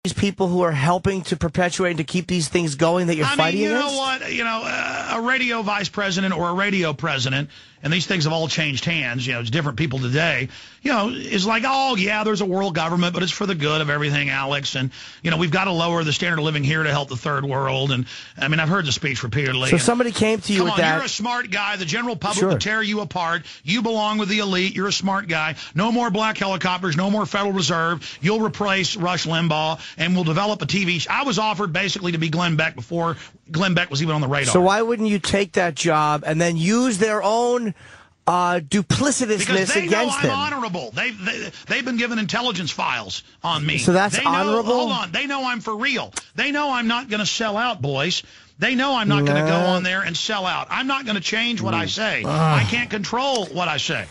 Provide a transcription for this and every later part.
these people who are helping to perpetuate and to keep these things going that you're fighting against? You know what? You know, a radio vice president or a radio president, and these things have all changed hands. You know, it's different people today. You know, is like, oh, yeah, there's a world government, but it's for the good of everything, Alex. And, you know, we've got to lower the standard of living here to help the third world. And, I mean, I've heard the speech repeatedly. So somebody came to you with that. You're a smart guy. The general public will tear you apart. You belong with the elite. You're a smart guy. No more black helicopters. No more Federal Reserve. You'll replace Rush Limbaugh, and we'll develop a TV show. I was offered basically to be Glenn Beck before Glenn Beck was even on the radar. So why wouldn't you take that job and then use their own duplicitousness against them? Because they know I'm honorable. They've been given intelligence files on me. So that's honorable? Hold on. They know I'm for real. They know I'm not going to sell out, boys. They know I'm not going to go on there and sell out. I'm not going to change what I say. I can't control what I say.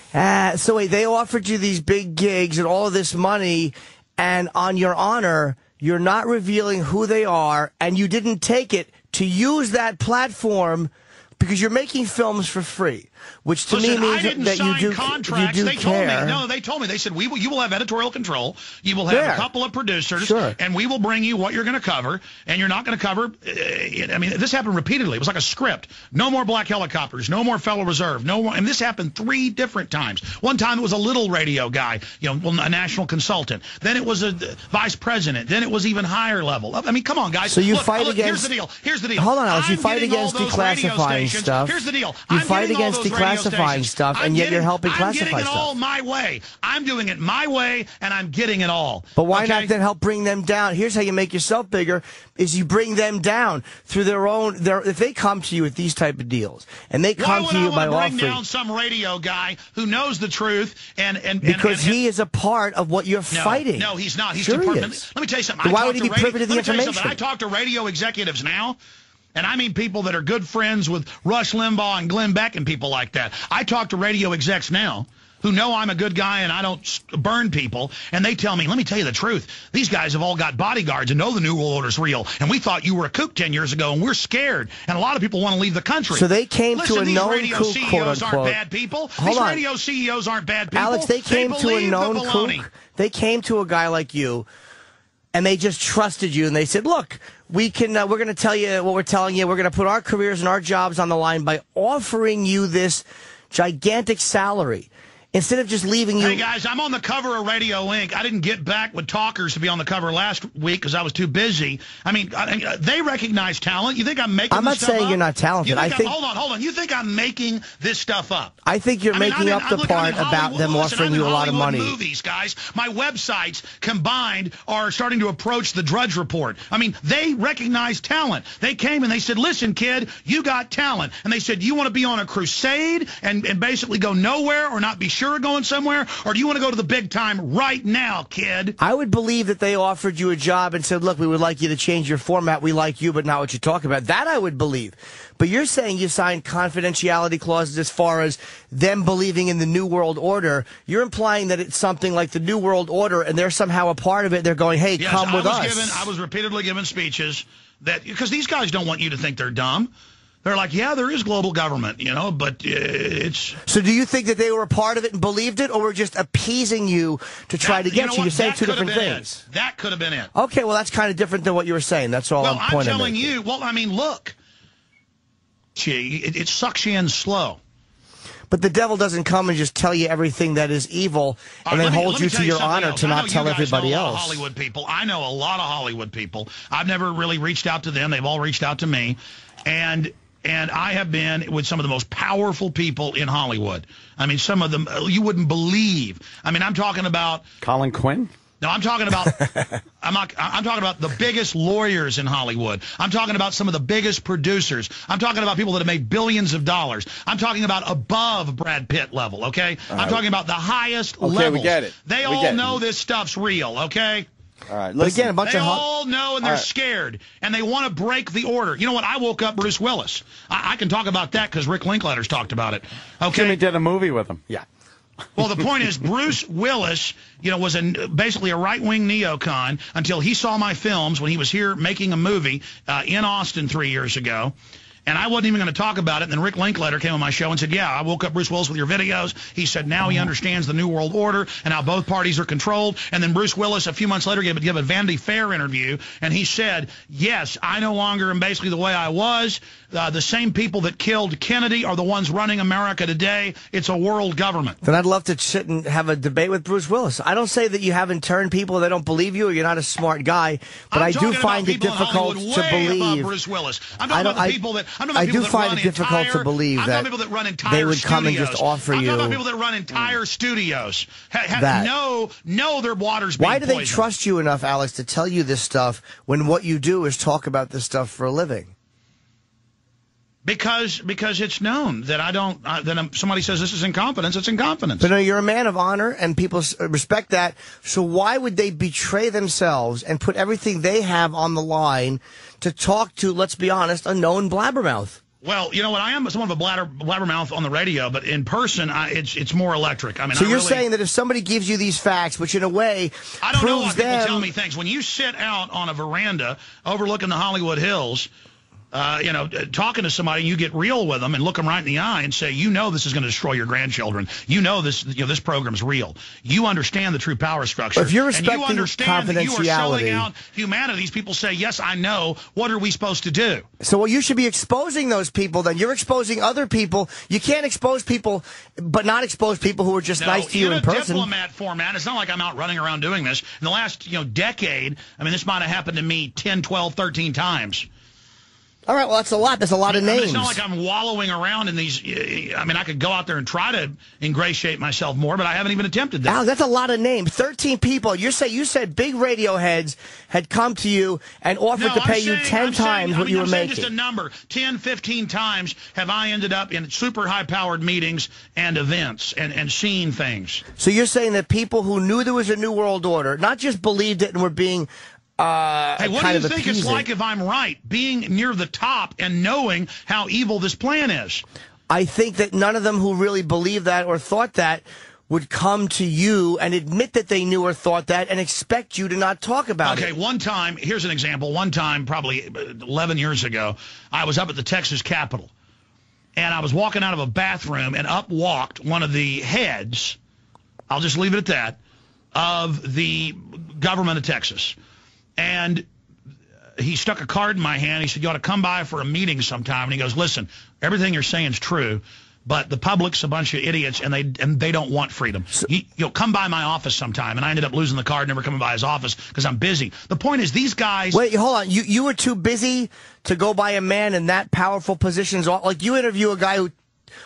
So wait, they offered you these big gigs and all of this money, and on your honor, you're not revealing who they are, and you didn't take it to use that platform because you're making films for free, which to me means that you do care. No, they told me. They said, you will have editorial control. You will have a couple of producers, and we will bring you what you're going to cover, and you're not going to cover. I mean, this happened repeatedly. It was like a script. No more black helicopters. No more Federal Reserve. No more. And this happened 3 different times. One time it was a little radio guy, you know, a national consultant. Then it was a vice president. Then it was even higher level. I mean, come on, guys. So you fight against. Here's the deal. Here's the deal. Hold on, Alex. You fight against declassifying stuff. Here's the deal. You fight against declassifying stuff, and yet you're helping classify stuff. I'm getting it all my way. I'm doing it my way, and I'm getting it all. But why not then help bring them down? Here's how you make yourself bigger, is you bring them down through their own. If they come to you with these type of deals, and they come to you by offering. Why would I want to bring down some radio guy who knows the truth? Because he is a part of what you're fighting. No, he's not. He's sure Let me tell you something. Why would he be privy to the information? I talk to radio executives now. And I mean people that are good friends with Rush Limbaugh and Glenn Beck and people like that. I talk to radio execs now who know I'm a good guy and I don't burn people, and they tell me, let me tell you the truth, these guys have all got bodyguards and know the New World Order's real, and we thought you were a kook 10 years ago, and we're scared, and a lot of people want to leave the country. So they came to a known kook, these radio CEOs aren't bad people. These radio CEOs aren't bad people. Alex, they came to a known kook. They came to a guy like you, and they just trusted you, and they said, look, we're going to tell you what we're telling you. We're going to put our careers and our jobs on the line by offering you this gigantic salary. Instead of just leaving you... Hey, guys, I'm on the cover of Radio Inc. I didn't get back with talkers to be on the cover last week because I was too busy. I mean, they recognize talent. You think I'm making I'm not this stuff saying up? you're not talented. Hold on. You think I'm making this stuff up? I think you're making up the part about them offering you a lot of money. Movies, guys. My websites combined are starting to approach the Drudge Report. I mean, they recognize talent. They came and they said, listen, kid, you got talent. And they said, you want to be on a crusade and basically go nowhere or not be sure of going somewhere, or do you want to go to the big time right now, kid? I would believe that they offered you a job and said, look, we would like you to change your format. We like you, but not what you talk about. That I would believe. But you're saying you signed confidentiality clauses as far as them believing in the New World Order. You're implying that it's something like the New World Order, and they're somehow a part of it. They're going, hey, come with us. I was repeatedly given speeches that, because these guys don't want you to think they're dumb. They're like, yeah, there is global government, you know, but it's... So do you think that they were a part of it and believed it, or were just appeasing you to try to get you? You're saying two different things. That could have been it. Okay, well, that's kind of different than what you were saying. That's all I'm pointing out. Well, I'm telling you, well, I mean, look. It sucks you in slow. But the devil doesn't come and just tell you everything that is evil and then hold you to your honor to not tell everybody else. Hollywood people. I know a lot of Hollywood people. I've never really reached out to them. They've all reached out to me. And I have been with some of the most powerful people in Hollywood. I mean, some of them you wouldn't believe. I mean, I'm talking about Colin Quinn. No, I'm talking about I'm talking about the biggest lawyers in Hollywood. I'm talking about some of the biggest producers. I'm talking about people that have made billions of dollars. I'm talking about above Brad Pitt level, okay? I'm talking about the highest levels. Okay, we get it. They all know this stuff's real, okay? All right, but again, they all know, and they're scared, and they want to break the order. You know what? I woke up Bruce Willis. I can talk about that because Rick Linklater's talked about it. Okay, Jimmy did a movie with him. Yeah. Well, the point is, Bruce Willis, you know, was basically a right-wing neocon until he saw my films when he was here making a movie in Austin 3 years ago. And I wasn't even going to talk about it. And then Rick Linklater came on my show and said, yeah, I woke up Bruce Willis with your videos. He said now he understands the New World Order and how both parties are controlled. And then Bruce Willis, a few months later, gave a Vanity Fair interview. And he said, yes, I no longer am basically the way I was. The same people that killed Kennedy are the ones running America today. It's a world government. Then I'd love to sit and have a debate with Bruce Willis. I don't say that you haven't turned people that don't believe you or you're not a smart guy, but I do find it difficult to believe. Bruce Willis. I'm talking about the people that I do find it difficult to believe that they would come and just offer you. I'm talking about people that run entire studios. Know their water's being Why do they poisoned. trust you enough, Alex, to tell you this stuff when what you do is talk about this stuff for a living? Because it's known that I don't. Somebody says this is incompetence. It's incompetence. But no, you're a man of honor, and people respect that. So why would they betray themselves and put everything they have on the line to talk to, let's be honest, a known blabbermouth? Well, you know what? I am somewhat of a blabbermouth on the radio, but in person, it's more electric. I mean, so you're saying that if somebody gives you these facts, which in a way I don't know why people tell me things. When you sit out on a veranda overlooking the Hollywood Hills, talking to somebody, you get real with them and look them right in the eye and say, this is going to destroy your grandchildren. This program's real. You understand the true power structure. But if you're respecting and you understand that you are confidentiality, selling out humanity, these people say, yes, I know. What are we supposed to do? So you should be exposing those people then. You're exposing other people. You can't expose people, but not expose people who are just nice to you in person. In a diplomat format, it's not like I'm out running around doing this. In the last decade, this might have happened to me 10, 12, 13 times. All right, well, that's a lot. That's a lot of names. It's not like I'm wallowing around in these. I could go out there and try to ingratiate myself more, but I haven't even attempted that. Al, that's a lot of names. 13 people. You said big radio heads had come to you and offered to pay you 10 times what you were making. Just a number. 10, 15 times have I ended up in super high-powered meetings and events and seeing things. So you're saying that people who knew there was a new world order, not just believed it and were being hey, what do you think it's like if I'm right, being near the top and knowing how evil this plan is? I think that none of them who really believed that or thought that would come to you and admit that they knew or thought that and expect you to not talk about it. Okay, one time, here's an example. One time, probably 11 years ago, I was up at the Texas Capitol, and I was walking out of a bathroom, and up walked one of the heads, I'll just leave it at that, of the government of Texas. And he stuck a card in my hand. He said, you ought to come by for a meeting sometime. And he goes, listen, everything you're saying is true, but the public's a bunch of idiots, and they don't want freedom. So, you'll come by my office sometime. And I ended up losing the card, never coming by his office because I'm busy. The point is, these guys... Wait, hold on. You were too busy to go by a man in that powerful positions. Like, you interview a guy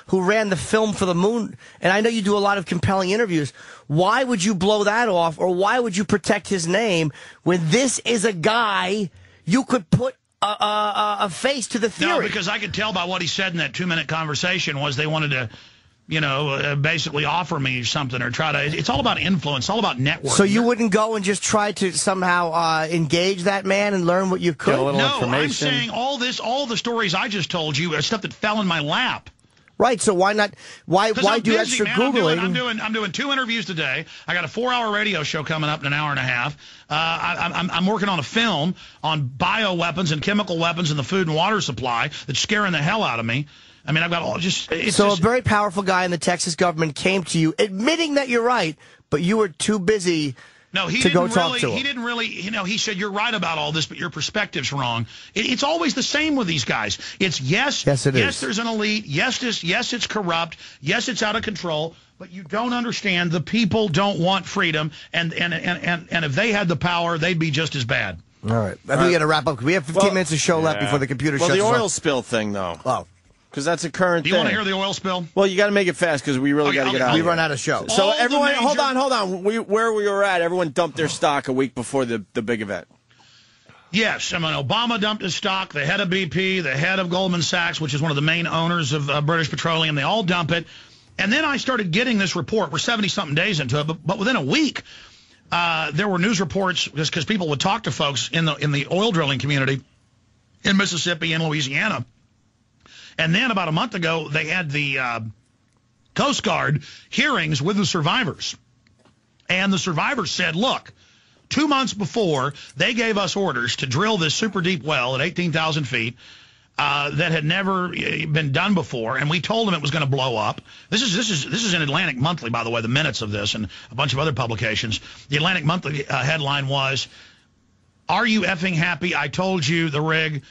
who ran the film for the moon, and I know you do a lot of compelling interviews. Why would you blow that off, or why would you protect his name when this is a guy you could put a face to the theory? No, because I could tell by what he said in that 2-minute conversation was they wanted to, basically offer me something or try to. It's all about influence, all about networking. So you wouldn't go and just try to somehow engage that man and learn what you could? No, I'm saying all the stories I just told you are stuff that fell in my lap. Right, so why not? Why do extra Googling? I'm doing 2 interviews today. I got a 4-hour radio show coming up in an hour and a half. I'm working on a film on bioweapons and chemical weapons in the food and water supply that's scaring the hell out of me. I've got all just... a very powerful guy in the Texas government came to you admitting that you're right, but you were too busy... No, he didn't really, he said, you're right about all this, but your perspective's wrong. It's always the same with these guys. It's yes, there's an elite. Yes, it's corrupt. Yes, it's out of control. But you don't understand the people don't want freedom. And if they had the power, they'd be just as bad. All right. I think we got to wrap up. We have 15 minutes of show left before the computer shuts off. Well, the oil spill thing, though. Oh. Because that's a current thing. Do you want to hear the oil spill? Well, you got to make it fast because we really got to get out. We run out of show. So everyone, hold on. Where we were at, everyone dumped their stock a week before the big event. Yes, Obama dumped his stock, the head of BP, the head of Goldman Sachs, which is one of the main owners of British Petroleum. They all dump it. And then I started getting this report. We're 70-something days into it, but within a week, there were news reports because people would talk to folks in the oil drilling community in Mississippi and Louisiana. And then about a month ago, they had the Coast Guard hearings with the survivors. And the survivors said, look, 2 months before, they gave us orders to drill this super deep well at 18,000 feet. that had never been done before, and we told them it was going to blow up. This is in Atlantic Monthly, by the way, the minutes of this, and a bunch of other publications. The Atlantic Monthly headline was, "Are you effing happy? I told you the rig